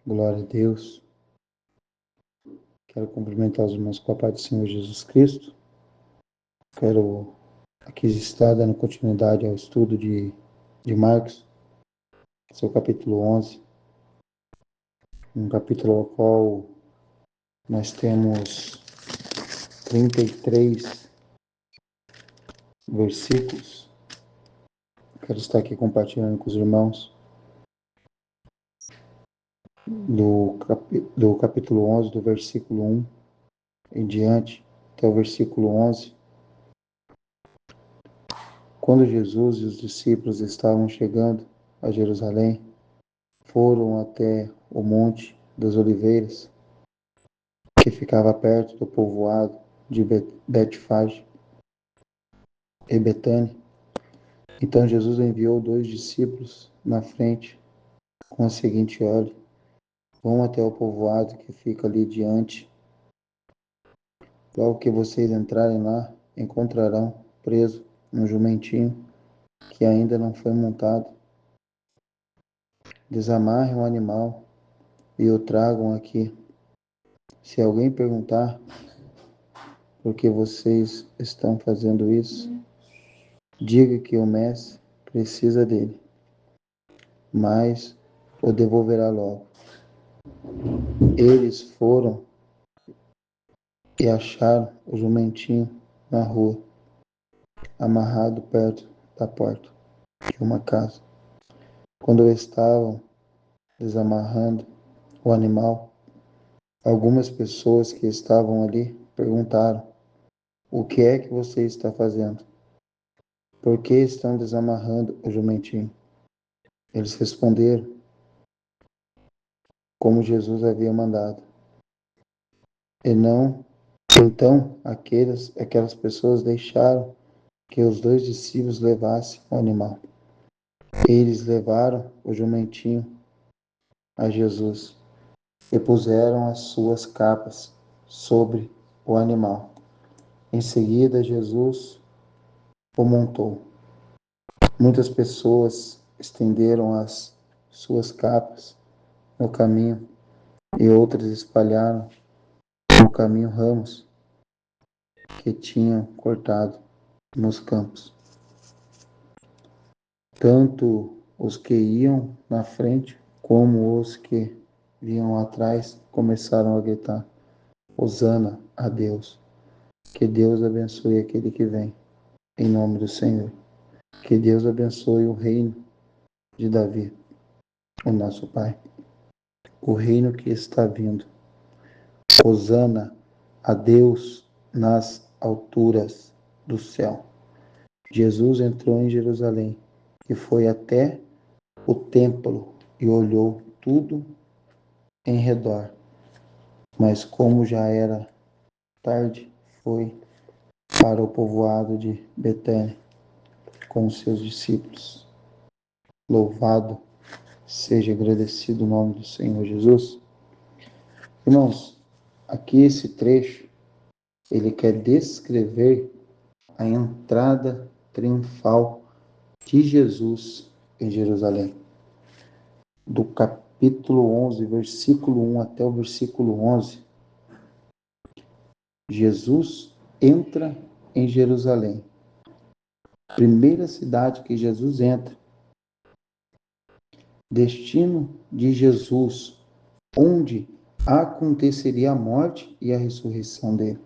Glória a Deus. Quero cumprimentar os irmãos com a paz do Senhor Jesus Cristo. Quero aqui estar dando continuidade ao estudo de Marcos, seu capítulo 11. Um capítulo ao qual nós temos 33 versículos. Quero estar aqui compartilhando com os irmãos do capítulo 11, do versículo 1 em diante, até o versículo 11. Quando Jesus e os discípulos estavam chegando a Jerusalém, foram até o Monte das Oliveiras, que ficava perto do povoado de Betfage e Betânia. Então Jesus enviou 2 discípulos na frente com a seguinte ordem: vão até o povoado que fica ali diante. Logo que vocês entrarem lá, encontrarão preso um jumentinho que ainda não foi montado. Desamarrem o animal e o tragam aqui. Se alguém perguntar por que vocês estão fazendo isso, diga que o mestre precisa dele, mas o devolverá logo. Eles foram e acharam o jumentinho na rua, amarrado perto da porta de uma casa. Quando estavam desamarrando o animal, algumas pessoas que estavam ali perguntaram: o que é que você está fazendo? Por que estão desamarrando o jumentinho? Eles responderam como Jesus havia mandado. E não, então aquelas pessoas deixaram que os 2 discípulos levassem o animal. Eles levaram o jumentinho a Jesus e puseram as suas capas sobre o animal. Em seguida, Jesus o montou. Muitas pessoas estenderam as suas capas no caminho e outras espalharam no caminho ramos que tinham cortado nos campos. Tanto os que iam na frente como os que vinham atrás começaram a gritar: Hosana a Deus! Que Deus abençoe aquele que vem, em nome do Senhor. Que Deus abençoe o reino de Davi, o nosso Pai, o reino que está vindo. Hosana a Deus nas alturas do céu. Jesus entrou em Jerusalém e foi até o templo e olhou tudo em redor. Mas como já era tarde, foi para o povoado de Betânia com os seus discípulos. Louvado seja agradecido o nome do Senhor Jesus. Irmãos, aqui esse trecho, ele quer descrever a entrada triunfal de Jesus em Jerusalém. Do capítulo 11, versículo 1 até o versículo 11, Jesus entra em Jerusalém. Primeira cidade que Jesus entra. Destino de Jesus, onde aconteceria a morte e a ressurreição dele.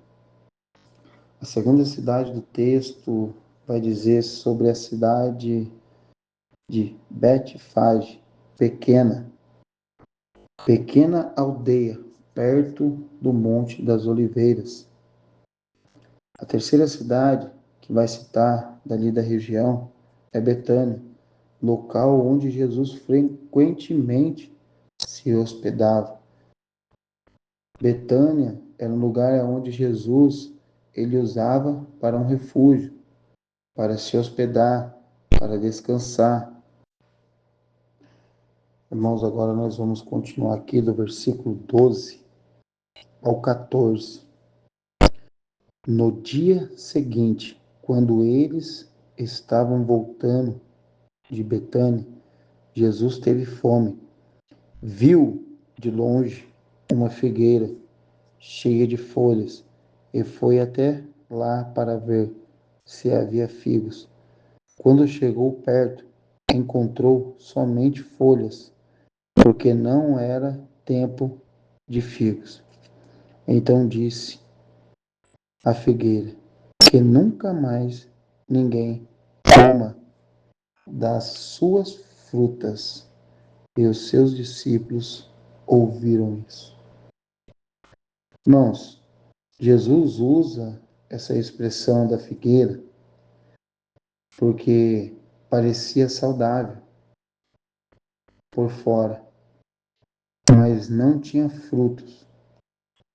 A segunda cidade do texto vai dizer sobre a cidade de Betfage, pequena aldeia, perto do Monte das Oliveiras. A terceira cidade que vai citar dali da região é Betânia, local onde Jesus frequentemente se hospedava. Betânia era um lugar onde Jesus ele usava para um refúgio, para se hospedar, para descansar. Irmãos, agora nós vamos continuar aqui do versículo 12 ao 14. No dia seguinte, quando eles estavam voltando de Betânia, Jesus teve fome. Viu de longe uma figueira cheia de folhas e foi até lá para ver se havia figos. Quando chegou perto, encontrou somente folhas, porque não era tempo de figos. Então disse a figueira que nunca mais ninguém coma das suas frutas. E os seus discípulos ouviram isso. Irmãos, Jesus usa essa expressão da figueira porque parecia saudável por fora, mas não tinha frutos.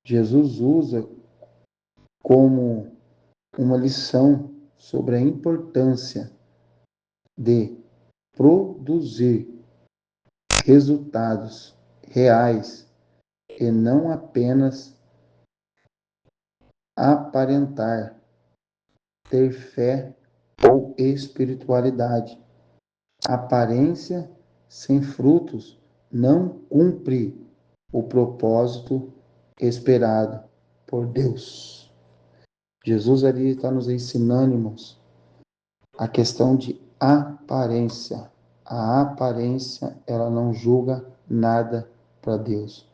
Jesus usa como uma lição sobre a importância de produzir resultados reais e não apenas aparentar ter fé ou espiritualidade. Aparência sem frutos não cumpre o propósito esperado por Deus. Jesus ali está nos ensinando, irmãos, a questão de aparência. A aparência, ela não julga nada para Deus.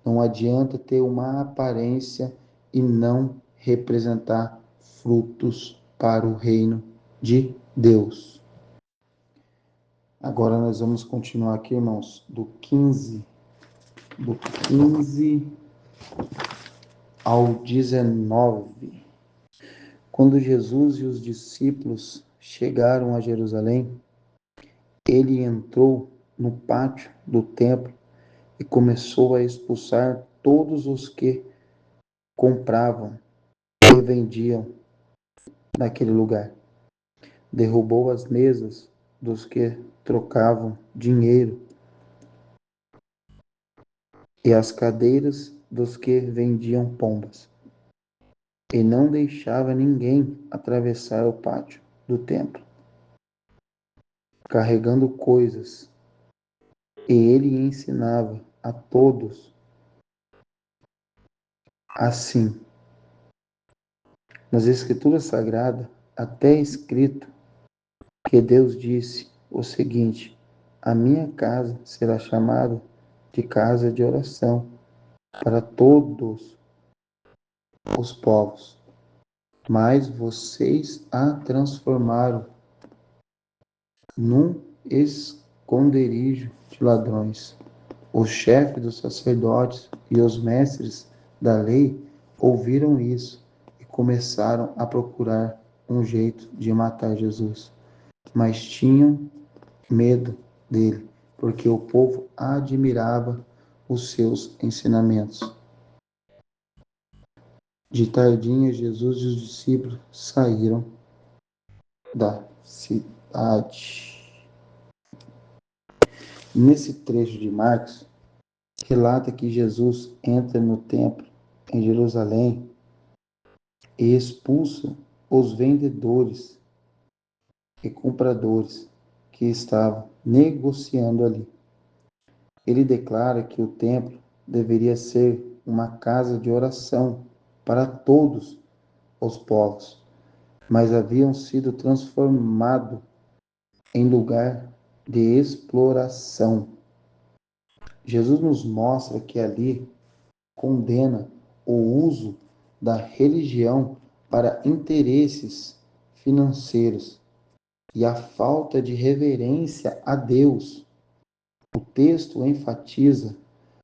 Não adianta ter uma aparência e não representar frutos para o reino de Deus. Agora nós vamos continuar aqui, irmãos, do 15 ao 19. Quando Jesus e os discípulos chegaram a Jerusalém, ele entrou no pátio do templo e começou a expulsar todos os que compravam e vendiam naquele lugar. Derrubou as mesas dos que trocavam dinheiro e as cadeiras dos que vendiam pombas. E não deixava ninguém atravessar o pátio do templo, carregando coisas. E ele ensinava a todos assim. Nas Escrituras Sagradas, até é escrito que Deus disse o seguinte: a minha casa será chamada de casa de oração para todos os povos. Mas vocês a transformaram num esconderijo de ladrões. Os chefes dos sacerdotes e os mestres da lei ouviram isso e começaram a procurar um jeito de matar Jesus. Mas tinham medo dele, porque o povo admirava os seus ensinamentos. De tardinha, Jesus e os discípulos saíram da cidade. Nesse trecho de Marcos, relata que Jesus entra no templo em Jerusalém e expulsa os vendedores e compradores que estavam negociando ali. Ele declara que o templo deveria ser uma casa de oração para todos os povos, mas haviam sido transformados em lugar de exploração. Jesus nos mostra que ali condena o uso da religião para interesses financeiros e a falta de reverência a Deus. O texto enfatiza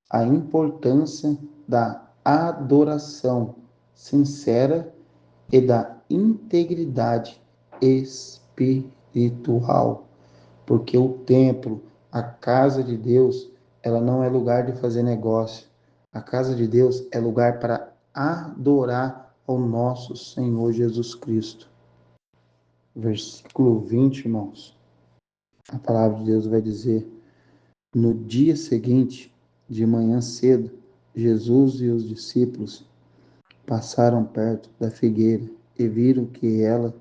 a importância da adoração sincera e da integridade espiritual, porque o templo, a casa de Deus, ela não é lugar de fazer negócio. A casa de Deus é lugar para adorar ao nosso Senhor Jesus Cristo. Versículo 20, irmãos. A palavra de Deus vai dizer: no dia seguinte, de manhã cedo, Jesus e os discípulos passaram perto da figueira e viram que ela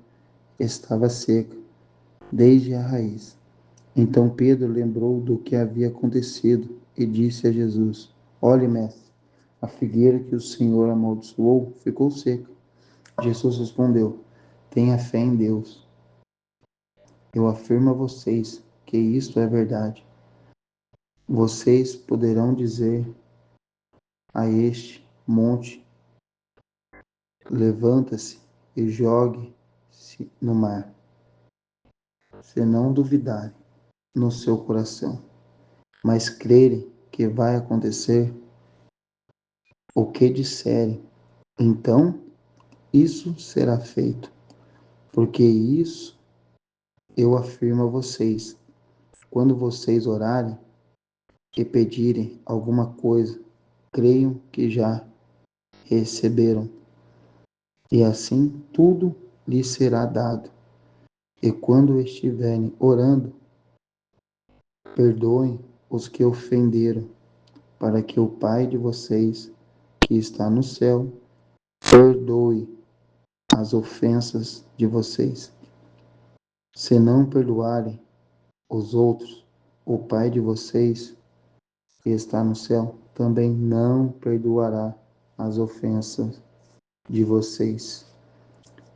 estava seca, desde a raiz. Então Pedro lembrou do que havia acontecido e disse a Jesus: Olhe, mestre, a figueira que o Senhor amaldiçoou ficou seca. Jesus respondeu: Tenha fé em Deus. Eu afirmo a vocês que isto é verdade. Vocês poderão dizer a este monte: levanta-se e jogue-se no mar. Se não duvidarem no seu coração, mas crerem que vai acontecer o que disserem, então isso será feito. Porque isso eu afirmo a vocês: quando vocês orarem e pedirem alguma coisa, creiam que já receberam, e assim tudo lhes será dado. E quando estiverem orando, perdoem os que ofenderam, para que o Pai de vocês, que está no céu, perdoe as ofensas de vocês. Se não perdoarem os outros, o Pai de vocês, que está no céu, também não perdoará as ofensas de vocês.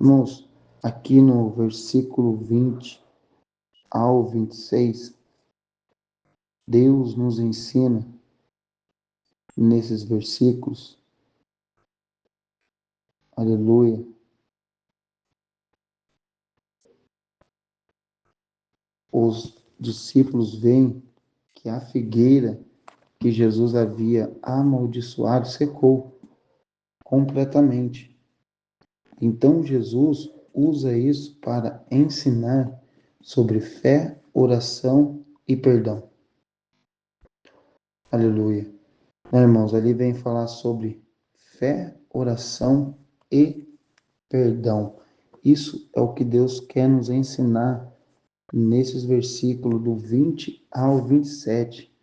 Irmãos, aqui no versículo 20 ao 26, Deus nos ensina nesses versículos, aleluia, os discípulos veem que a figueira que Jesus havia amaldiçoado secou completamente. Então Jesus usa isso para ensinar sobre fé, oração e perdão. Aleluia. Irmãos, ali vem falar sobre fé, oração e perdão. Isso é o que Deus quer nos ensinar nesses versículos do 20 ao 27.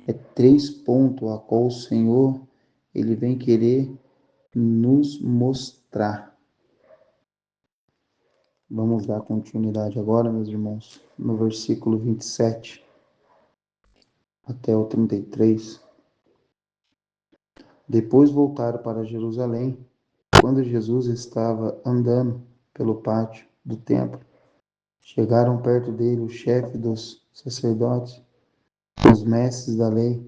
É 3 pontos a qual o Senhor ele vem querer nos mostrar. Vamos dar continuidade agora, meus irmãos, no versículo 27 até o 33. Depois voltaram para Jerusalém. Quando Jesus estava andando pelo pátio do templo, chegaram perto dele o chefe dos sacerdotes, os mestres da lei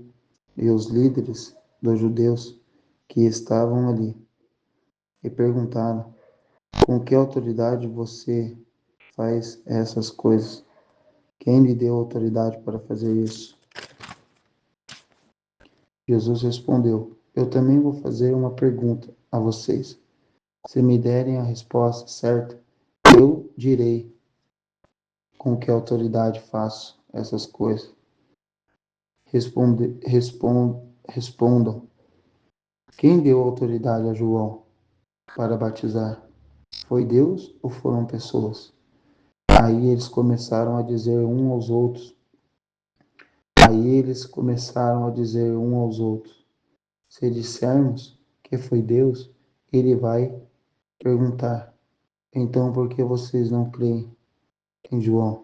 e os líderes dos judeus que estavam ali, e perguntaram: Com que autoridade você faz essas coisas? Quem lhe deu autoridade para fazer isso? Jesus respondeu: Eu também vou fazer uma pergunta a vocês. Se me derem a resposta certa, eu direi com que autoridade faço essas coisas. Respondam: Quem deu autoridade a João para batizar? Foi Deus ou foram pessoas? Aí eles começaram a dizer um aos outros. Se dissermos que foi Deus, ele vai perguntar: Então por que vocês não creem em João?